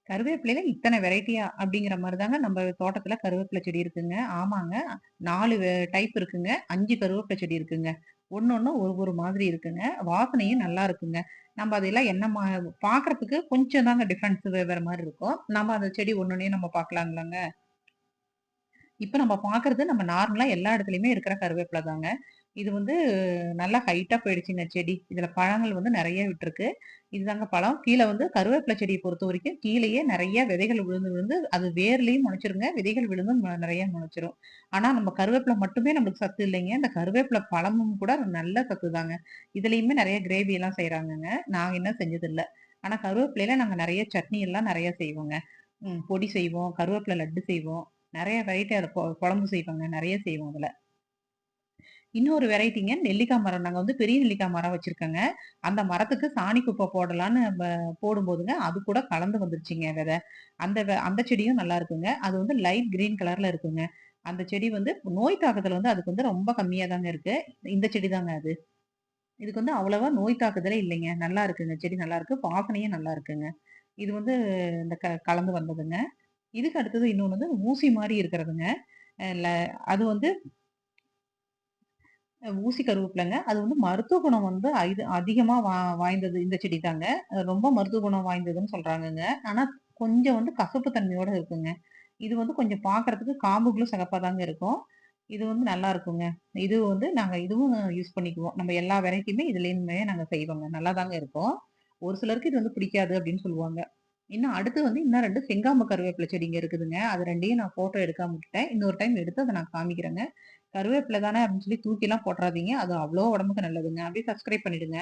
கருவேப்பிலையில இத்தன வெரைட்டியா அப்படிங்கிற மாரி தாங்க நம்ம தோட்டத்துல கருவேப்பில செடி இருக்குங்க. ஆமாங்க. 4 டைப் இருக்குங்க. 5 கருவேப்பில செடி இருக்குங்க. ஒண்ணொண்ணு ஒரு மாதிரி இருக்குங்க. வாசனையும் நல்லா இருக்குங்க. நம்ம அதெல்லாம் என்ன பார்க்கறதுக்கு கொஞ்சம் தாங்க டிஃபரன்ஸ் வேற மாரி இருக்கும். நம்ம அந்த செடி ஒண்ணொண்ணையும் நம்ம பார்க்கலாங்களாங்க. இப்ப நம்ம பார்க்கறது நம்ம நார்மலா எல்லா இடத்துலயுமே இருக்கிற கருவேப்பில தாங்க. இது வந்து நல்லா ஹைட்டா போயிடுச்சுங்க செடி. இதுல பழங்கள் வந்து நெறைய விட்டுருக்கு. இதுதாங்க பழம். கீழ வந்து கருவேப்பில செடிய பொறுத்தவரைக்கும் கீழயே நெறைய விதைகள் விழுந்து விழுந்து அது வேர்லயும் முளைச்சிருங்க. விதைகள் விழுந்தும் நெறைய முளைச்சிரும். ஆனா நம்ம கருவேப்பில மட்டுமே நம்மளுக்கு சத்து இல்லைங்க. இந்த கருவேப்பில பழமும் கூட நல்ல சத்து தாங்க. இதுலயுமே நெறைய கிரேவி எல்லாம் செய்றாங்கங்க. நாங்க இன்னும் செஞ்சதில்ல. ஆனா கருவேப்பிலையில நாங்க நெறைய சட்னி எல்லாம் நெறைய செய்வோங்க. பொடி செய்வோம். கருவேப்பில லட்டு செய்வோம். நெறைய வெரைட்டி அதுல குழம்பு செய்வோங்க. நெறைய செய்வோம் அதுல. இன்னொரு வெரைட்டிங்க நெல்லிக்கா மரம். நாங்க வந்து பெரிய நெல்லிக்கா மரம் வச்சிருக்கோங்க. அந்த மரத்துக்கு சாணி குப்பை போடலான்னு போடும்போதுங்க, அது கூட கலந்து வந்துருச்சுங்க வித. அந்த செடியும் நல்லா இருக்குங்க. அது வந்து லைட் கிரீன் கலர்ல இருக்குங்க. அந்த செடி வந்து நோய் தாக்குதல் வந்து அதுக்கு வந்து ரொம்ப கம்மியா தாங்க இருக்கு. இந்த செடி தாங்க அது. இதுக்கு வந்து அவ்வளவா நோய் தாக்குதலே இல்லைங்க. நல்லா இருக்குங்க. செடி நல்லா இருக்கு. வாசனையும் நல்லா இருக்குங்க. இது வந்து இந்த கலந்து வந்ததுங்க. இதுக்கு அடுத்தது இன்னொன்னு வந்து ஊசி மாரி இருக்கிறதுங்க. அ ல அது வந்து ஊசி கருவேப்பிலங்க. அது வந்து மருத்துவ குணம் வந்து அதிகமா வாய்ந்தது இந்த செடி தாங்க. ரொம்ப மருத்துவ குணம் வாய்ந்ததுன்னு சொல்றாங்கங்க. ஆனா கொஞ்சம் வந்து கசப்பு தன்மையோட இருக்குங்க. இது வந்து கொஞ்சம் பார்க்கறதுக்கு காம்புகளும் சிகப்பா தாங்க இருக்கும். இது வந்து நல்லா இருக்குங்க. இது வந்து நாங்க இதுவும் யூஸ் பண்ணிக்குவோம். நம்ம எல்லா வெரைட்டியுமே இதுலயுமே நாங்க செய்வோங்க. நல்லா தாங்க இருக்கும். ஒரு சிலருக்கு இது வந்து பிடிக்காது அப்படின்னு சொல்லுவாங்க. இன்னும் அடுத்து வந்து இன்னும் 2 செங்காம கருவேப்பில செடிங்க இருக்குதுங்க. அது 2யும் நான் ஃபோட்டோ எடுக்காம விட்டுட்டேன். இன்னொரு டைம் எடுத்து அத நான் காமிக்கிறேங்க. கருவேப்பில தானே அப்படின்னு சொல்லி தூக்கிலாம் போட்றாதீங்க. அது அவ்ளோ உடம்புக்கு நல்லதுங்க. அப்படியே சப்ஸ்கிரைப் பண்ணிடுங்க.